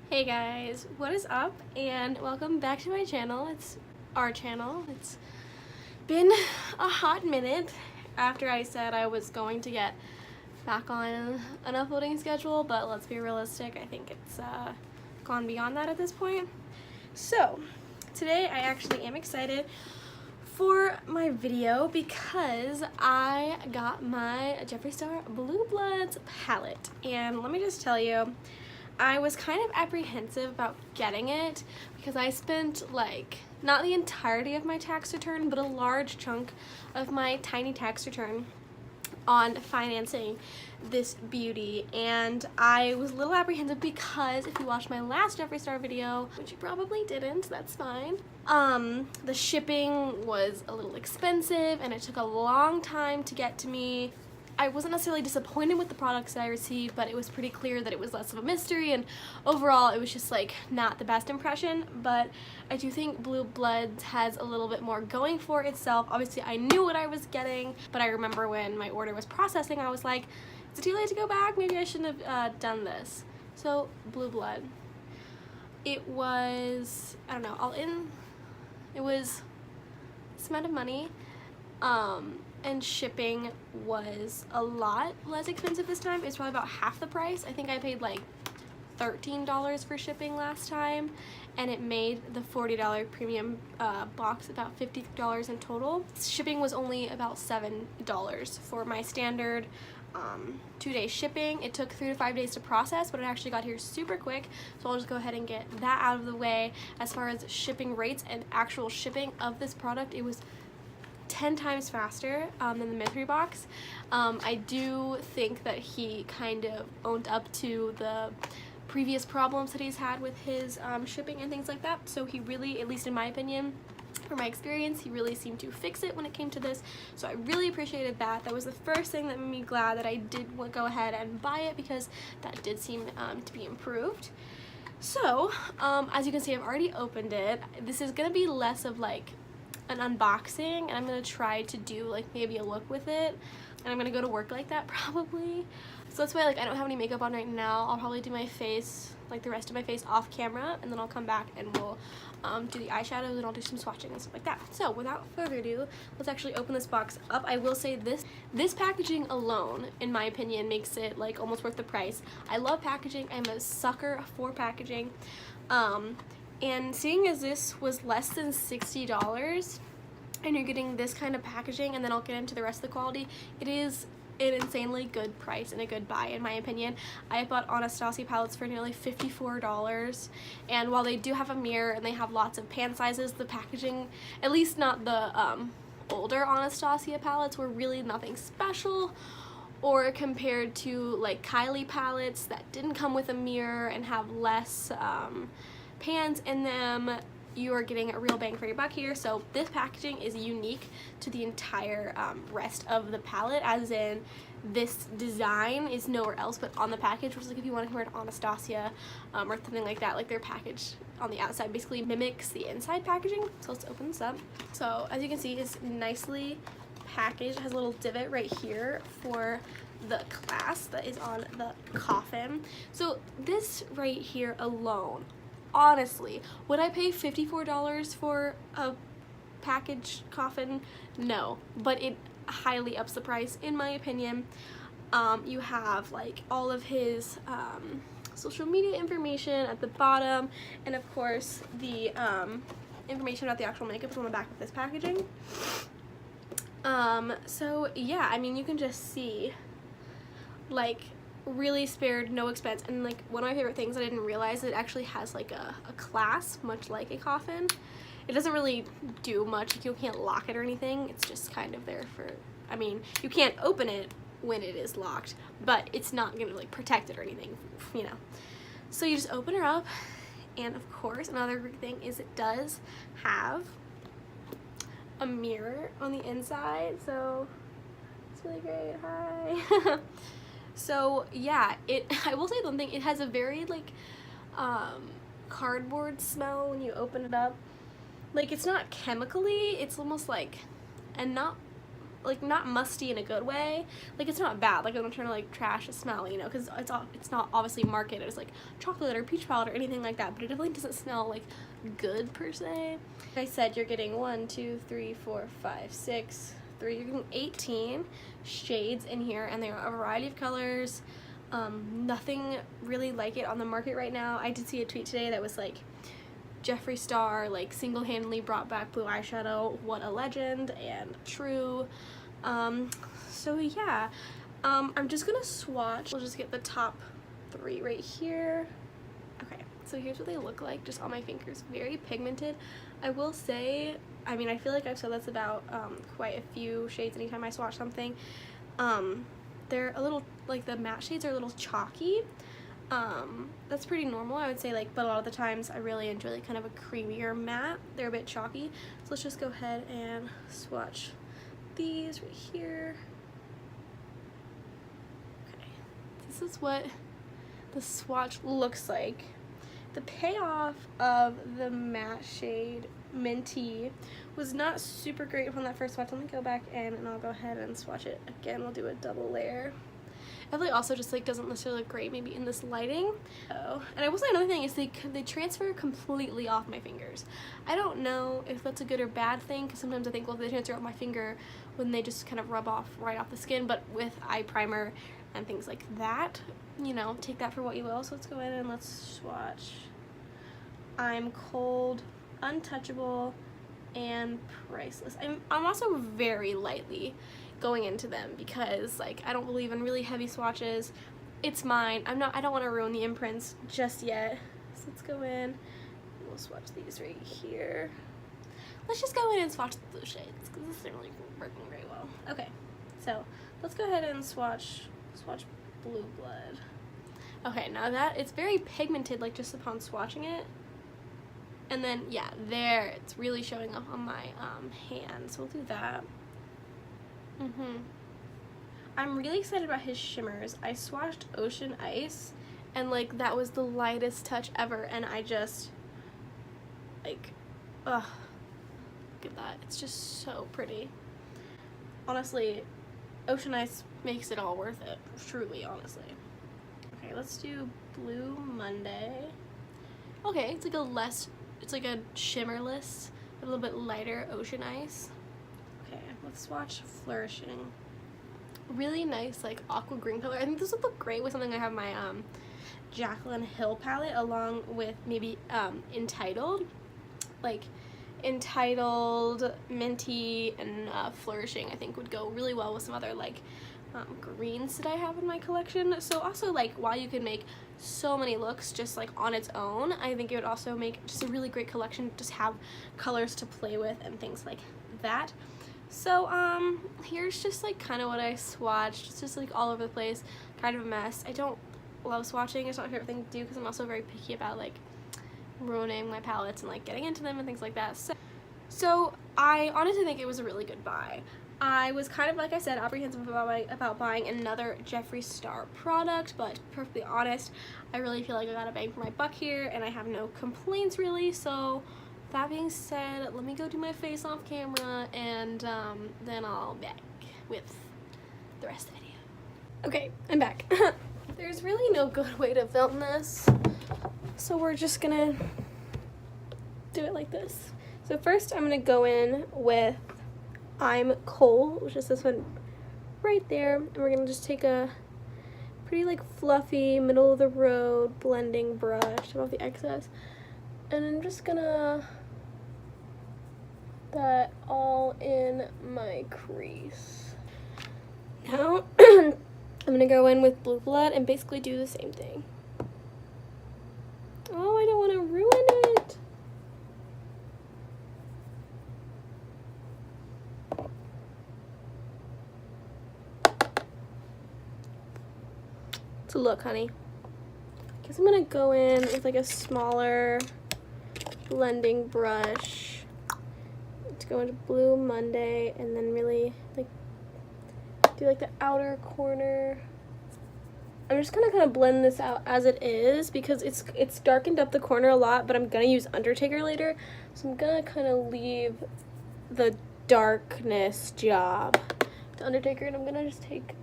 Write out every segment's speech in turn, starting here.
Hey guys, what is up? And welcome back to my channel. It's our channel. It's been a hot minute after I said I was going to get back on an uploading schedule, but let's be realistic. I think it's gone beyond that at this point. So today I actually am excited for my video because I got my Jeffree Star Blue Bloods palette, and let me just tell you, I was kind of apprehensive about getting it because I spent like not the entirety of my tax return but a large chunk of my tiny tax return on financing this beauty, and I was a little apprehensive because if you watched my last Jeffree Star video, which you probably didn't, that's fine, the shipping was a little expensive and it took a long time to get to me. I wasn't necessarily disappointed with the products that I received, but it was pretty clear that it was less of a mystery, and overall it was just like not the best impression. But I do think Blue Bloods has a little bit more going for itself. Obviously I knew what I was getting, but I remember when my order was processing I was like, is it too late to go back? Maybe I shouldn't have done this. So Blue Blood, it was, I don't know, it was this amount of money, and shipping was a lot less expensive this time. It's probably about half the price. I think I paid like $13 for shipping last time, and it made the $40 premium box about $50 in total. Shipping was only about $7 for my standard 2-day shipping. It took 3 to 5 days to process, but it actually got here super quick, so I'll just go ahead and get that out of the way. As far as shipping rates and actual shipping of this product, it was 10 times faster than the mystery box. I do think that he kind of owned up to the previous problems that he's had with his shipping and things like that, so he really, at least in my opinion, from my experience, he really seemed to fix it when it came to this, so I really appreciated that. That was the first thing that made me glad that I did go ahead and buy it, because that did seem to be improved. So as you can see, I've already opened it. This is gonna be less of like an unboxing, and I'm gonna try to do like maybe a look with it, and I'm gonna go to work like that probably. So that's why like I don't have any makeup on right now. I'll probably do my face, like the rest of my face, off camera, and then I'll come back and we'll do the eyeshadows, and I'll do some swatching and stuff like that. So without further ado, let's actually open this box up. I will say this packaging alone, in my opinion, makes it like almost worth the price. I love packaging. I'm a sucker for packaging. And seeing as this was less than $60 and you're getting this kind of packaging, and then I'll get into the rest of the quality, it is an insanely good price and a good buy in my opinion. I bought Anastasia palettes for nearly $54, and while they do have a mirror and they have lots of pan sizes, the packaging, at least not the older Anastasia palettes, were really nothing special, or compared to like Kylie palettes that didn't come with a mirror and have less pans in them, you are getting a real bang for your buck here. So this packaging is unique to the entire rest of the palette, as in this design is nowhere else but on the package, which is like if you want to compare to Anastasia or something like that, like their package on the outside basically mimics the inside packaging. So let's open this up. So as you can see, it's nicely packaged. It has a little divot right here for the clasp that is on the coffin. So this right here alone, honestly, would I pay $54 for a package coffin? No, but it highly ups the price in my opinion. You have like all of his social media information at the bottom, and of course the information about the actual makeup is on the back of this packaging. So yeah, I mean, you can just see like really spared no expense. And like one of my favorite things, I didn't realize, it actually has like a clasp much like a coffin. It doesn't really do much, you can't lock it or anything, it's just kind of there for, I mean, you can't open it when it is locked, but it's not gonna like protect it or anything, you know. So you just open her up, and of course another great thing is it does have a mirror on the inside, so it's really great. Hi. So yeah, I will say one thing, it has a very like cardboard smell when you open it up. Like, it's not chemically, it's almost like, and not like not musty in a good way. Like it's not bad. Like I'm not trying to like trash the smell, you know, because it's not obviously marketed as like chocolate or peach powder or anything like that. But it definitely doesn't smell like good per se. Like I said, you're getting 1, 2, 3, 4, 5, 6, 3. You're getting 18 shades in here, and they are a variety of colors. Nothing really like it on the market right now. I did see a tweet today that was like, Jeffree Star like single-handedly brought back blue eyeshadow. What a legend, and true. So yeah, I'm just gonna swatch. We'll just get the top 3 right here. Okay, so here's what they look like just on my fingers. Very pigmented. I will say, I mean, I feel like I've said that's about quite a few shades anytime I swatch something. They're a little, like the matte shades are a little chalky. That's pretty normal, I would say, like, but a lot of the times I really enjoy like kind of a creamier matte. They're a bit chalky. So let's just go ahead and swatch these right here. Okay, this is what the swatch looks like. The payoff of the matte shade Minty was not super great from that first swatch. Let me go back in and I'll go ahead and swatch it again. We'll do a double layer. I feel like also just like doesn't necessarily look great maybe in this lighting. Oh, and I will say another thing is they transfer completely off my fingers. I don't know if that's a good or bad thing, because sometimes I think, well, they transfer off my finger when they just kind of rub off right off the skin, but with eye primer and things like that, you know, take that for what you will. So let's go in and let's swatch. I'm Cold, Untouchable, and Priceless. I'm also very lightly going into them because like I don't believe in really heavy swatches. It's mine. I don't want to ruin the imprints just yet. So let's go in. We'll swatch these right here. Let's just go in and swatch the blue shades because this isn't really working very well. Okay, so let's go ahead and swatch Blue Blood. Okay, now that it's very pigmented, like just upon swatching it. And then yeah, there it's really showing up on my hand. So we'll do that. I'm really excited about his shimmers. I swatched Ocean Ice and like that was the lightest touch ever, and I just like, ugh, look at that. It's just so pretty. Honestly, Ocean Ice makes it all worth it. Truly, honestly. Okay, let's do Blue Monday. Okay, it's like a shimmerless, a little bit lighter Ocean Ice. Okay, let's swatch Flourishing. Really nice, like aqua green color. I think this would look great with something I have my Jaclyn Hill palette, along with maybe Entitled. Like Entitled, Minty, and Flourishing I think would go really well with some other like greens that I have in my collection. So also, like, while you can make so many looks just like on its own, I think it would also make just a really great collection, just have colors to play with and things like that. So here's just like kind of what I swatched. It's just like all over the place, kind of a mess. I don't love swatching. It's not my favorite thing to do because I'm also very picky about like ruining my palettes and like getting into them and things like that. So I honestly think it was a really good buy. I was kind of, like I said, apprehensive about buying another Jeffree Star product, but to be perfectly honest, I really feel like I got a bang for my buck here, and I have no complaints really. So that being said, let me go do my face off camera, and then I'll be back with the rest of the video. Okay, I'm back. There's really no good way to film this, so we're just gonna do it like this. So first I'm gonna go in with I'm Cold, which is this one right there, and we're gonna just take a pretty like fluffy middle of the road blending brush to off the excess, and I'm just gonna that all in my crease. Now I'm gonna go in with Blue Blood and basically do the same thing. Oh, I don't want to ruin it. So look, honey, I guess I'm gonna go in with like a smaller blending brush to go into Blue Monday, and then really like do like the outer corner. I'm just gonna kind of blend this out as it is because it's darkened up the corner a lot, but I'm gonna use Undertaker later, so I'm gonna kind of leave the darkness job to Undertaker, and I'm gonna just take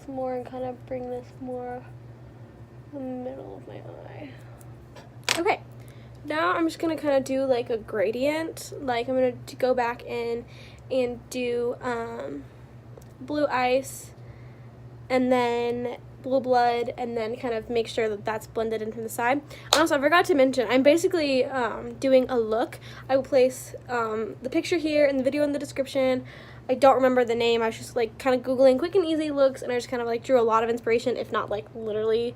some more and kind of bring this more in the middle of my eye. Okay, now I'm just gonna kind of do like a gradient. Like I'm gonna go back in and do blue ice, and then blue blood, and then kind of make sure that that's blended in from the side. And also, I forgot to mention, I'm basically doing a look. I will place the picture here and the video in the description. I don't remember the name. I was just like kind of Googling quick and easy looks, and I just kind of like drew a lot of inspiration, if not like literally.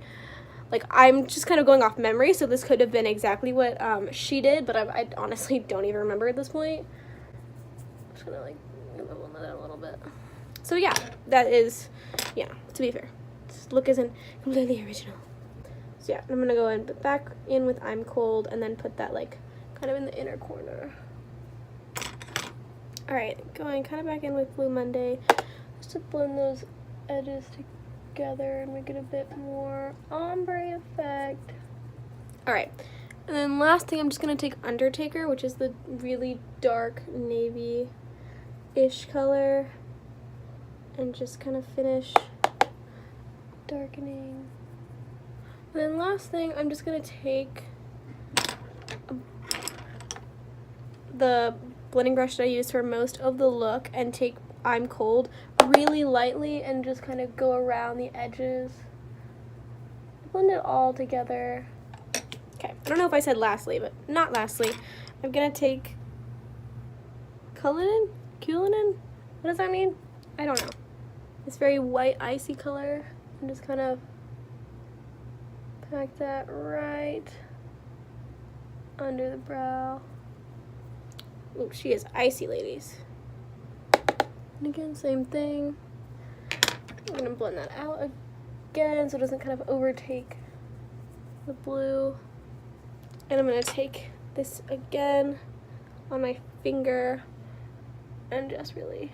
Like, I'm just kind of going off memory, so this could have been exactly what she did, but I honestly don't even remember at this point. I'm just gonna like level that a little bit. So yeah, that is, yeah, to be fair, this look isn't completely original. So yeah, I'm gonna go in, but back in with I'm Cold, and then put that like kind of in the inner corner. All right, going kind of back in with Blue Monday, just to blend those edges together and make it a bit more ombre effect. All right, and then last thing, I'm just gonna take Undertaker, which is the really dark navy-ish color, and just kind of finish darkening. And then last thing, I'm just gonna take the blending brush that I used for most of the look and take I'm Cold really lightly and just kind of go around the edges. Blend it all together. Okay, I don't know if I said lastly, but not lastly. I'm gonna take Cullinan? What does that mean? I don't know. This very white icy color, and just kind of pack that right under the brow. Oh, she is icy, ladies. And again, same thing. I'm gonna blend that out again so it doesn't kind of overtake the blue. And I'm gonna take this again on my finger and just really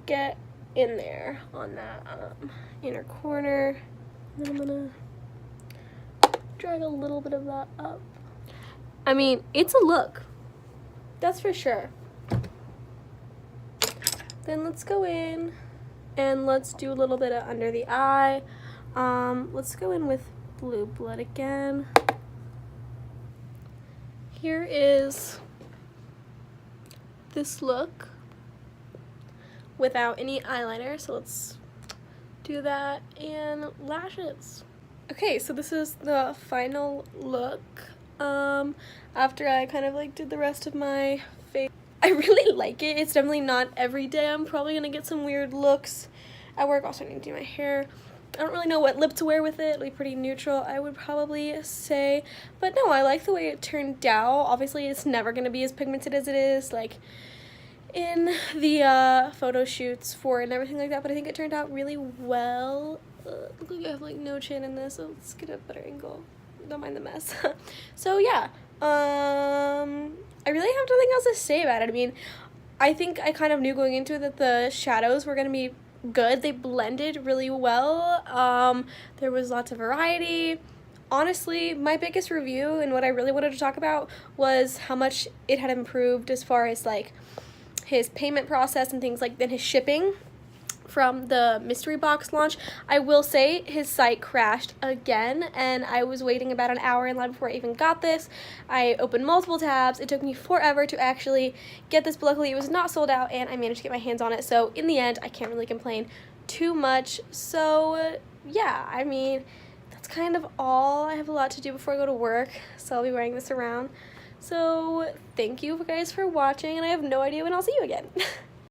get in there on that inner corner. And then I'm gonna drag a little bit of that up. I mean, it's a look. That's for sure. Then let's go in and let's do a little bit of under the eye. Let's go in with Blue Blood again. Here is this look without any eyeliner, so let's do that, and lashes. Okay, so this is the final look after I kind of like did the rest of my face. I really like it. It's definitely not every day. I'm probably gonna get some weird looks at work. Also, I need to do my hair. I don't really know what lip to wear with it. It'll be pretty neutral, I would probably say. But no, I like the way it turned out. Obviously, it's never gonna be as pigmented as it is like in the photo shoots for it and everything like that. But I think it turned out really well. Look like I have like no chin in this, so let's get a better angle. Don't mind the mess. So yeah, I really have nothing else to say about it. I mean, I think I kind of knew going into it that the shadows were gonna be good. They blended really well. There was lots of variety. Honestly, my biggest review and what I really wanted to talk about was how much it had improved as far as like his payment process and things like that, his shipping from the mystery box launch. I will say his site crashed again, and I was waiting about an hour in line before I even got this. I opened multiple tabs. It took me forever to actually get this, but luckily it was not sold out and I managed to get my hands on it. So in the end, I can't really complain too much. So yeah, I mean, that's kind of all. I have a lot to do before I go to work, so I'll be wearing this around. So thank you guys for watching, and I have no idea when I'll see you again.